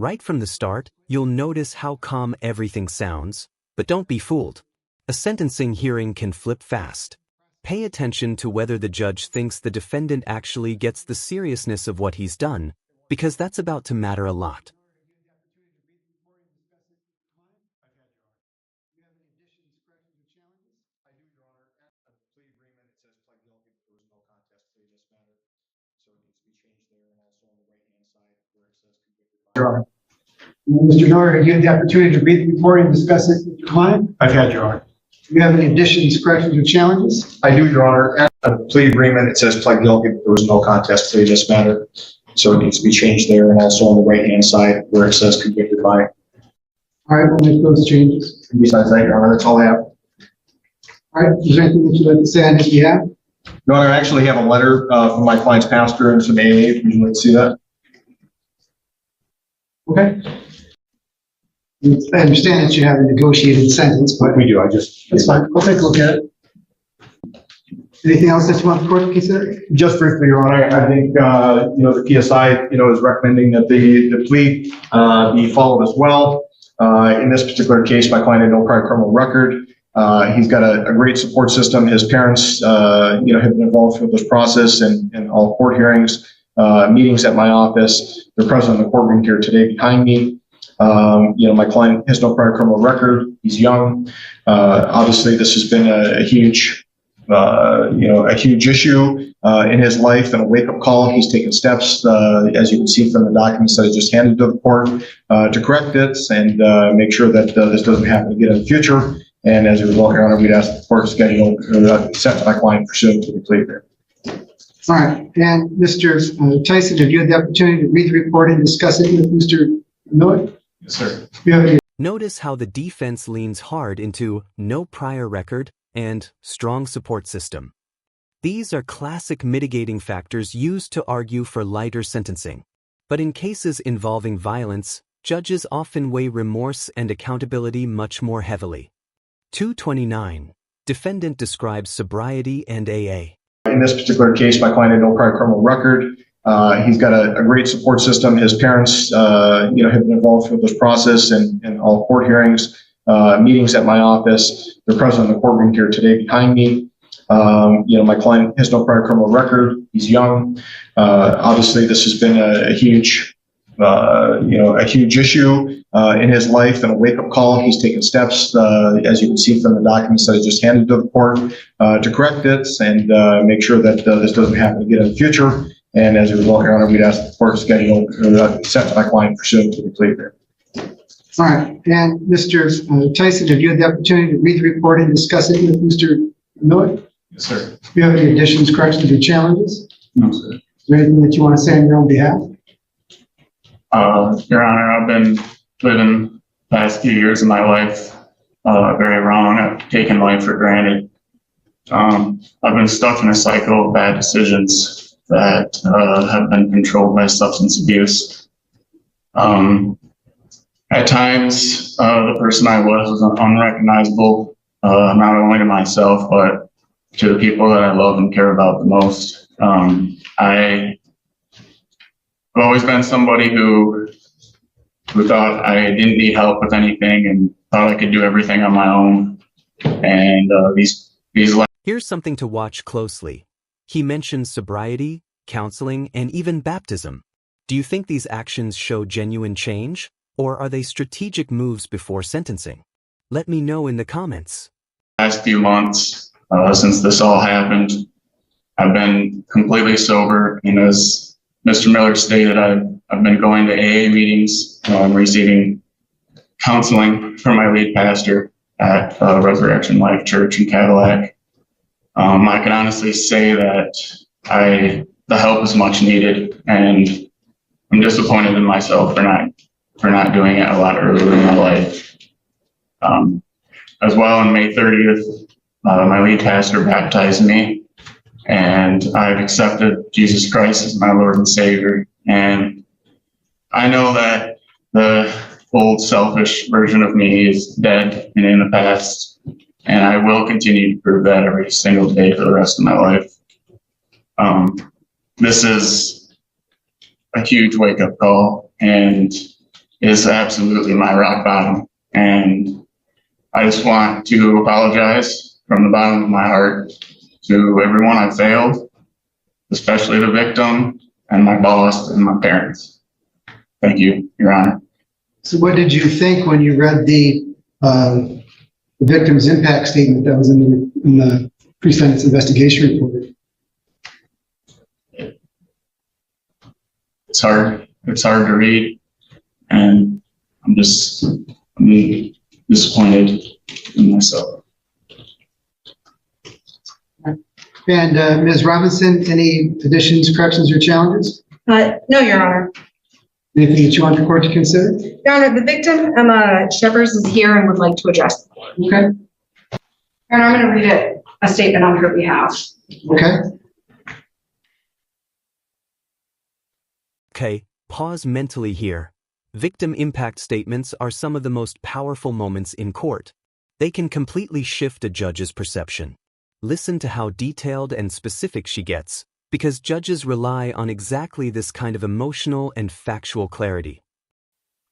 Right from the start, you'll notice how calm everything sounds, but don't be fooled. A sentencing hearing can flip fast. Pay attention to whether the judge thinks the defendant actually gets the seriousness of what he's done, because that's about to matter a lot. Your Honor. Mr. Miller, have you had the opportunity to read the report and discuss it with your client? I've had, Your Honor. Do you have any additions, corrections, or challenges? I do, Your Honor. At the plea agreement, it says pled guilty, but there was no contest plea in this matter. So it needs to be changed there, and also on the right-hand side where it says convicted by. All right, we'll make those changes. Besides that, Your Honor, that's all I have. All right, is there anything that you'd like to say on his behalf? Your Honor, I actually have a letter from my client's pastor and some AA. Would you like to see that? Okay. I understand that you have a negotiated sentence, but We do. I just. that's fine. We'll take a look at it. Anything else that you want the court to consider? Just briefly, Your Honor, I think, the PSI, is recommending that the plea be followed as well. In this particular case, my client had no prior criminal record. He's got a great support system. His parents, have been involved with this process and all court hearings, meetings at my office. They're present in the courtroom here today behind me. My client has no prior criminal record. He's young. Obviously, this has been a huge issue in his life and a wake-up call. He's taken steps, as you can see from the documents that I just handed to the court, to correct it and make sure that this doesn't happen again in the future. And as a result, Your Honor, we'd ask the court to schedule a sentence my client pursuant to the plea agreement. All right, and Mr. Tyson, have you had the opportunity to read the report and discuss it with Mr. Miller? Yes, sir. Do you have any? Notice how the defense leans hard into no prior record and strong support system. These are classic mitigating factors used to argue for lighter sentencing. But in cases involving violence, judges often weigh remorse and accountability much more heavily. 229. Defendant describes sobriety and AA. In this particular case, my client had no prior criminal record. He's got a great support system. His parents, have been involved with this process and all court hearings, meetings at my office. They're present in the courtroom here today behind me. My client has no prior criminal record. He's young. Obviously, this has been a huge issue in his life and a wake-up call. He's taken steps, as you can see from the documents that I just handed to the court, to correct it and make sure that this doesn't happen again in the future. And as a result, Your Honor, we'd ask the court to schedule a sentence my client pursuant to the plea agreement. All right, and Mr. Tyson, have you had the opportunity to read the report and discuss it with Mr. Miller? Yes, sir. Do you have any additions, corrections, or challenges? No, sir. Is there anything that you want to say on your own behalf? Your Honor, I've been living the past few years of my life very wrong. I've taken life for granted. I've been stuck in a cycle of bad decisions that have been controlled by substance abuse. At times, the person I was unrecognizable, not only to myself, but to the people that I love and care about the most. I've always been somebody who thought I didn't need help with anything and thought I could do everything on my own. And Here's something to watch closely. He mentions sobriety, counseling, and even baptism. Do you think these actions show genuine change, or are they strategic moves before sentencing? Let me know in the comments. last few months, since this all happened, I've been completely sober. And as Mr. Miller stated, I've been going to AA meetings, receiving counseling from my lead pastor at Resurrection Life Church in Cadillac. I can honestly say that the help is much needed, and I'm disappointed in myself for not doing it a lot earlier in my life. As well, on May 30th, my lead pastor baptized me, and I've accepted Jesus Christ as my Lord and Savior. And I know that the old selfish version of me is dead and in the past, and I will continue to prove that every single day for the rest of my life. This is a huge wake-up call, and is absolutely my rock bottom. And I just want to apologize from the bottom of my heart to everyone I failed, especially the victim and my boss and my parents. Thank you, Your Honor. So what did you think when you read the victim's impact statement that was in the pre-sentence investigation report? It's hard to read, and I'm disappointed in myself. And Ms. Robinson, any additions, corrections, or challenges? No, Your Honor. Anything that you want the court to consider? Your Honor, the victim, Emma Shevers, is here and would like to address the court. Okay. Your Honor, I'm going to read a statement on her behalf. Okay. Okay, pause mentally here. Victim impact statements are some of the most powerful moments in court. They can completely shift a judge's perception. Listen to how detailed and specific she gets, because judges rely on exactly this kind of emotional and factual clarity.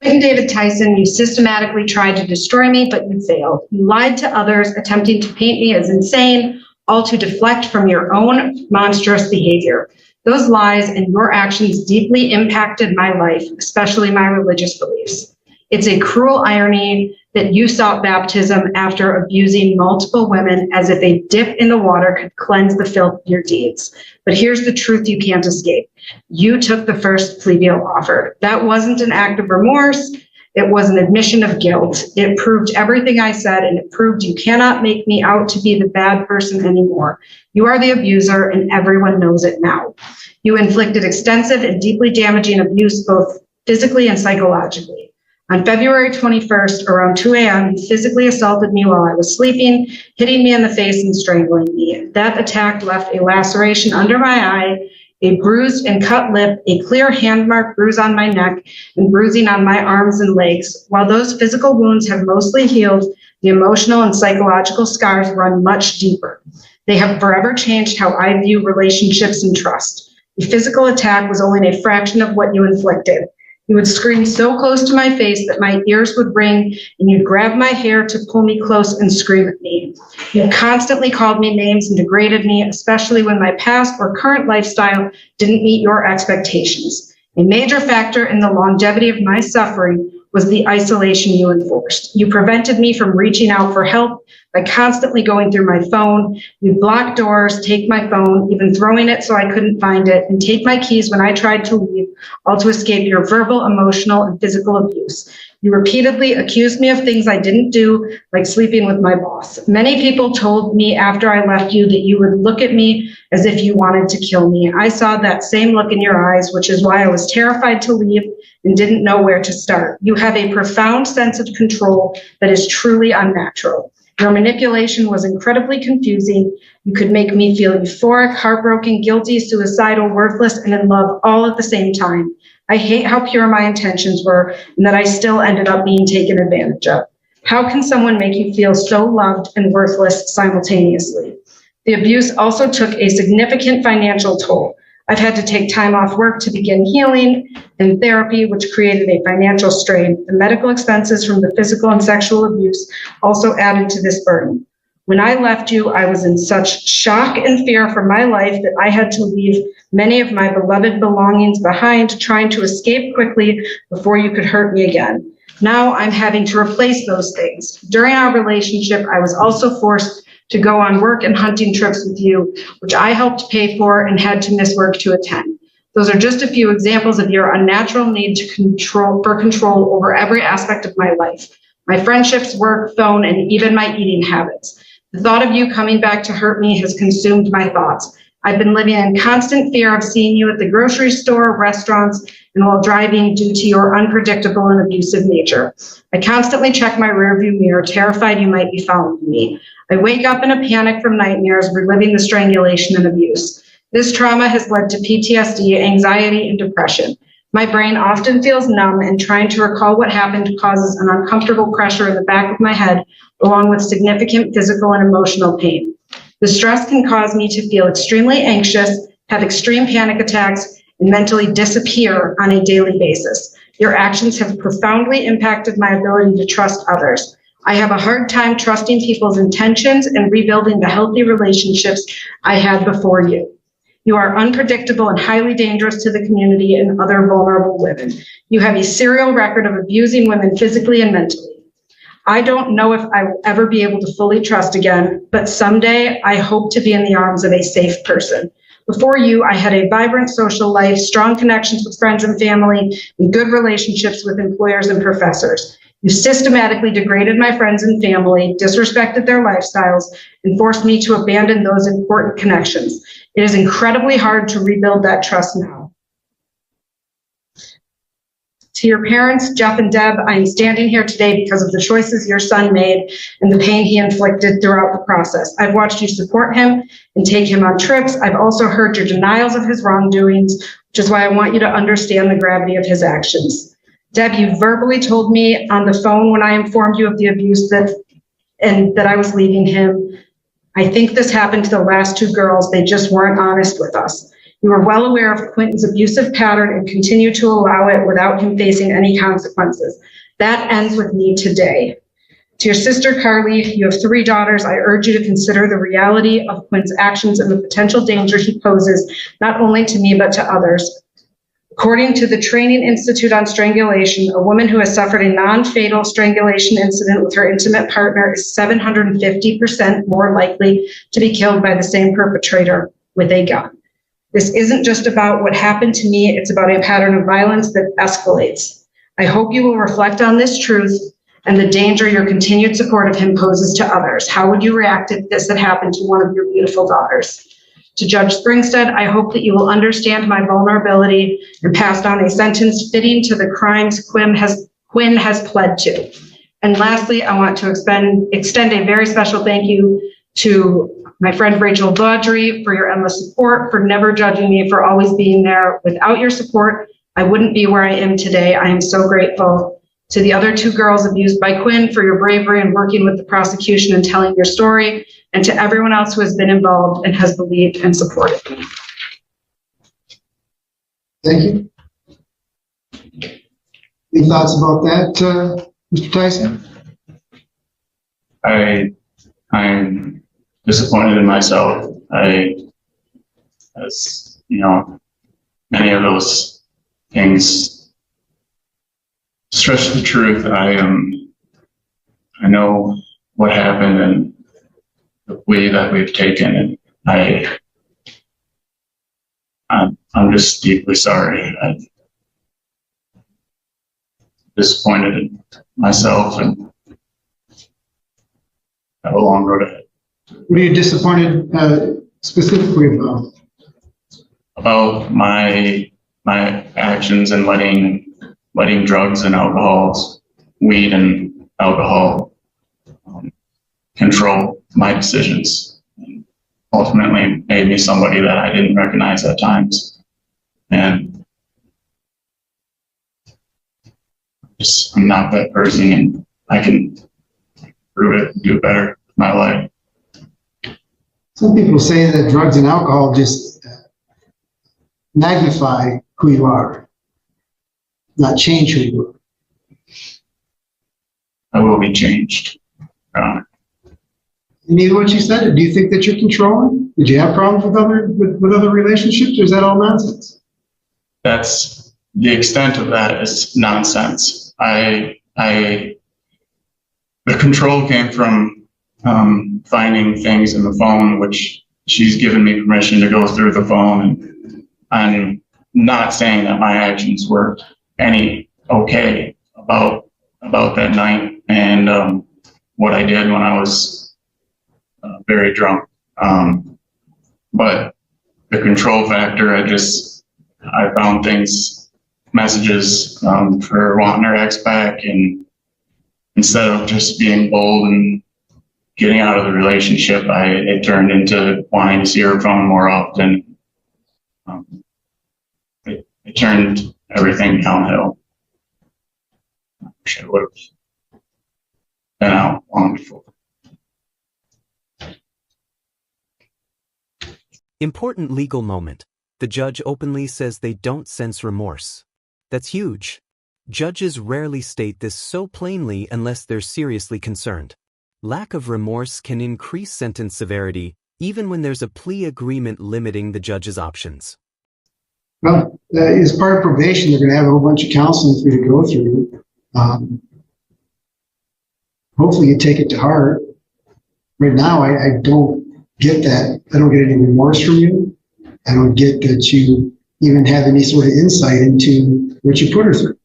David Tyson, you systematically tried to destroy me, but you failed. You lied to others, attempting to paint me as insane, all to deflect from your own monstrous behavior. Those lies and your actions deeply impacted my life, especially my religious beliefs. It's a cruel irony that you sought baptism after abusing multiple women as if a dip in the water could cleanse the filth of your deeds. But here's the truth you can't escape. You took the first plea deal offered. That wasn't an act of remorse. It was an admission of guilt. It proved everything I said, and it proved you cannot make me out to be the bad person anymore. You are the abuser, and everyone knows it now. You inflicted extensive and deeply damaging abuse, both physically and psychologically. On February 21st, around 2 a.m., you physically assaulted me while I was sleeping, hitting me in the face and strangling me. That attack left a laceration under my eye, a bruised and cut lip, a clear hand mark bruise on my neck, and bruising on my arms and legs. While those physical wounds have mostly healed, the emotional and psychological scars run much deeper. They have forever changed how I view relationships and trust. The physical attack was only a fraction of what you inflicted. You would scream so close to my face that my ears would ring, and you'd grab my hair to pull me close and scream at me. You constantly called me names and degraded me, especially when my past or current lifestyle didn't meet your expectations. A major factor in the longevity of my suffering was the isolation you enforced. You prevented me from reaching out for help by constantly going through my phone. You'd block doors, take my phone, even throwing it so I couldn't find it, and take my keys when I tried to leave, all to escape your verbal, emotional, and physical abuse. You repeatedly accused me of things I didn't do, like sleeping with my boss. Many people told me after I left you that you would look at me as if you wanted to kill me. I saw that same look in your eyes, which is why I was terrified to leave and didn't know where to start. You have a profound sense of control that is truly unnatural. Your manipulation was incredibly confusing. You could make me feel euphoric, heartbroken, guilty, suicidal, worthless, and in love all at the same time. I hate how pure my intentions were and that I still ended up being taken advantage of. How can someone make you feel so loved and worthless simultaneously? The abuse also took a significant financial toll. I've had to take time off work to begin healing and therapy, which created a financial strain. The medical expenses from the physical and sexual abuse also added to this burden. When I left you, I was in such shock and fear for my life that I had to leave many of my beloved belongings behind, trying to escape quickly before you could hurt me again. Now I'm having to replace those things. During our relationship, I was also forced to go on work and hunting trips with you, which I helped pay for and had to miss work to attend. Those are just a few examples of your unnatural need to control over every aspect of my life, my friendships, work, phone, and even my eating habits. The thought of you coming back to hurt me has consumed my thoughts. I've been living in constant fear of seeing you at the grocery store, restaurants, and while driving due to your unpredictable and abusive nature. I constantly check my rearview mirror, terrified you might be following me. I wake up in a panic from nightmares, reliving the strangulation and abuse. This trauma has led to PTSD, anxiety, and depression. My brain often feels numb, and trying to recall what happened causes an uncomfortable pressure in the back of my head, along with significant physical and emotional pain. The stress can cause me to feel extremely anxious, have extreme panic attacks, and mentally disappear on a daily basis. Your actions have profoundly impacted my ability to trust others. I have a hard time trusting people's intentions and rebuilding the healthy relationships I had before you. You are unpredictable and highly dangerous to the community and other vulnerable women. You have a serial record of abusing women physically and mentally. I don't know if I will ever be able to fully trust again, but someday I hope to be in the arms of a safe person. Before you, I had a vibrant social life, strong connections with friends and family, and good relationships with employers and professors. You systematically degraded my friends and family, disrespected their lifestyles, and forced me to abandon those important connections. It is incredibly hard to rebuild that trust now. To your parents, Jeff and Deb, I am standing here today because of the choices your son made and the pain he inflicted throughout the process. I've watched you support him and take him on trips. I've also heard your denials of his wrongdoings, which is why I want you to understand the gravity of his actions. Deb, you verbally told me on the phone when I informed you of the abuse that I was leaving him. I think this happened to the last two girls. They just weren't honest with us. You were well aware of Quentin's abusive pattern and continue to allow it without him facing any consequences. That ends with me today. To your sister, Carly, you have 3 daughters. I urge you to consider the reality of Quentin's actions and the potential danger he poses, not only to me, but to others. According to the Training Institute on Strangulation, a woman who has suffered a non-fatal strangulation incident with her intimate partner is 750% more likely to be killed by the same perpetrator with a gun. This isn't just about what happened to me, it's about a pattern of violence that escalates. I hope you will reflect on this truth and the danger your continued support of him poses to others. How would you react if this had happened to one of your beautiful daughters? To Judge Springstead, I hope that you will understand my vulnerability and pass on a sentence fitting to the crimes Quinn has pled to. And lastly, I want to extend a very special thank you to my friend Rachel Baudry for your endless support, for never judging me, for always being there. Without your support, I wouldn't be where I am today. I am so grateful. To the other 2 girls abused by Quinn, for your bravery in working with the prosecution and telling your story, and to everyone else who has been involved and has believed and supported me. Thank you. Any thoughts about that, Mr. Tyson? I'm disappointed in myself. As you know, many of those things stretch the truth. I know what happened and the plea that we've taken, and I'm just deeply sorry. I'm disappointed in myself and have a long road ahead. What are you disappointed specifically about? About my actions and letting drugs and alcohols, weed and alcohol control my decisions, and ultimately made me somebody that I didn't recognize at times. And I'm not that person, and I can prove it and do better with my life. Some people say that drugs and alcohol just magnify who you are, not change who you are. I will be changed, Your Honor. And either what you said, do you think that you're controlling? Did you have problems with other relationships, or is that all nonsense? That's the extent of that is nonsense. The control came from finding things in the phone, which she's given me permission to go through the phone. And I'm not saying that my actions were any okay about that night and what I did when I was very drunk. But the control factor, I found things, messages for wanting her ex back, and instead of just being bold and getting out of the relationship, it turned into wanting to see her phone more often. It turned everything downhill. I wish I would have been out long before. Important legal moment. The judge openly says they don't sense remorse. That's huge. Judges rarely state this so plainly unless they're seriously concerned. Lack of remorse can increase sentence severity even when there's a plea agreement limiting the judge's options. Well, as part of probation, they're going to have a whole bunch of counseling for you to go through. Hopefully you take it to heart. Right now, I don't get that. I don't get any remorse from you. I don't get that you even have any sort of insight into what you put her through.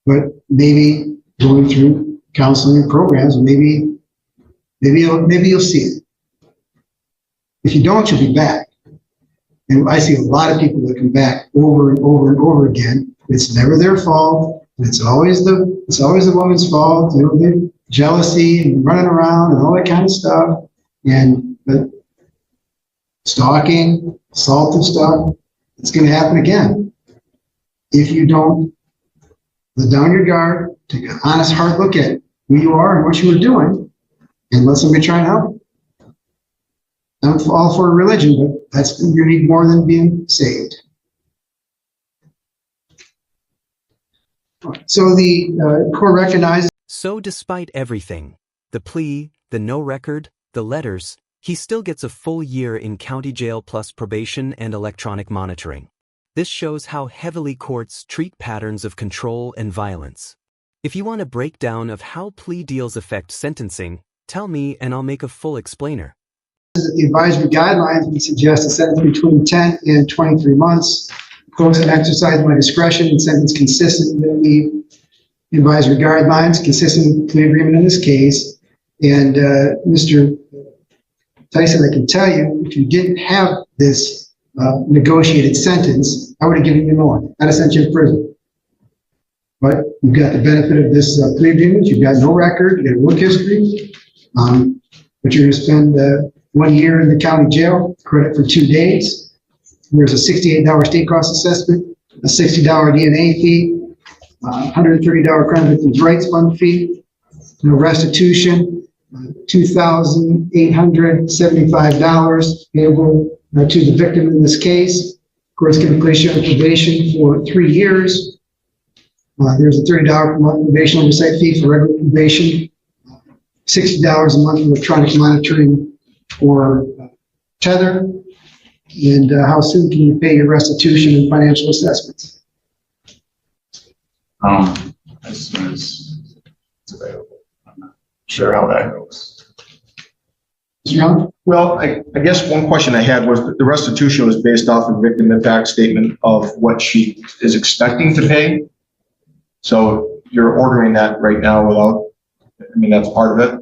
But maybe going through counseling programs, maybe you'll see it. If you don't, you'll be back. And I see a lot of people that come back over and over and over again. It's never their fault. It's always the woman's fault. You know, the jealousy and running around and all that kind of stuff. And stalking, assaultive stuff. It's going to happen again. If you don't let down your guard, take an honest, hard look at who you are and what you were doing, and let somebody try and help. I'm all for religion, but you need more than being saved. So the court recognizes. So despite everything, the plea, the no record, the letters, he still gets a full year in county jail plus probation and electronic monitoring. This shows how heavily courts treat patterns of control and violence. If you want a breakdown of how plea deals affect sentencing, tell me and I'll make a full explainer. The advisory guidelines, we suggest a sentence between 10 and 23 months. Courts can exercise my discretion and sentence consistent with the advisory guidelines, consistent with the plea agreement in this case. And Mr. Tyson, I can tell you, if you didn't have this negotiated sentence, I would have given you more. I'd have sent you to prison. But you've got the benefit of this plea agreement. You've got no record. You've got work history. But you're going to spend 1 year in the county jail, credit for 2 days. There's a $68 state cost assessment, a $60 DNA fee, $130 crime victims' rights fund fee, no restitution, $2,875 payable to the victim in this case. Courts can place you on probation for 3 years. There's a $30 per month probation oversight fee for regular probation, $60 a month electronic monitoring for tether, and how soon can you pay your restitution and financial assessments? As soon as it's available. I'm not sure how that goes. Mr. Young? Well, I guess one question I had was the restitution was based off of victim impact statement of what she is expecting to pay. So you're ordering that right now without, I mean, that's part of it.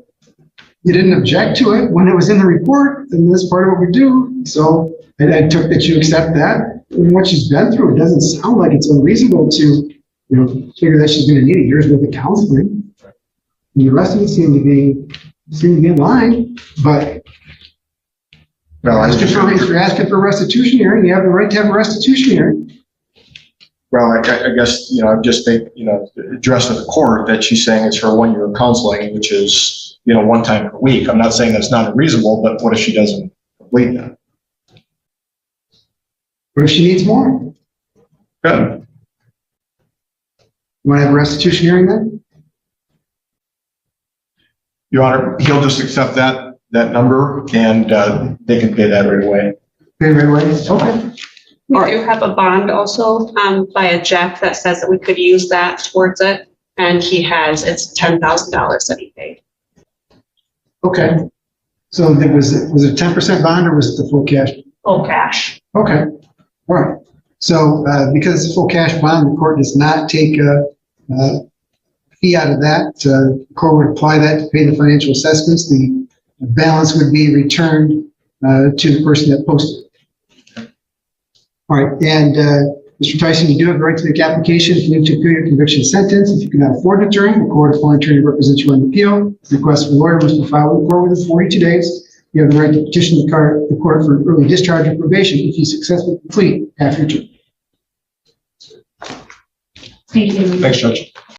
You didn't object to it when it was in the report, and that's part of what we do. So I took that you accept that. And what she's been through, it doesn't sound like it's unreasonable to, figure that she's going to need a year's worth of counseling. And the rest of it seem to be in line. But Well, if you're asking for a restitution hearing, you have the right to have a restitution hearing. Well, I guess, I just think, address to the court that she's saying it's her 1 year of counseling, which is, 1 time per week. I'm not saying that's not unreasonable, but what if she doesn't complete that? What if she needs more? Good. You want to have a restitution hearing then? Your Honor, he'll just accept that number and they can pay that right away. Pay right away? Okay. We do have a bond also by a Jeff that says that we could use that towards it. And it's $10,000 that he paid. Okay. So was it a 10% bond or was it the full cash? Full cash. Okay. All right. So because it's a full cash bond, the court does not take a fee out of that. The court would apply that to pay the financial assessments. The balance would be returned to the person that posted it. All right. And Mr. Tyson, you do have the right to make application if you need to appeal your conviction sentence. If you cannot afford an attorney, the court will appoint an attorney to represent you on appeal. The request for a lawyer must be filed with the court within 42 days. You have the right to petition the court for early discharge of probation if you successfully complete half your term. Thank you. Thanks, Judge.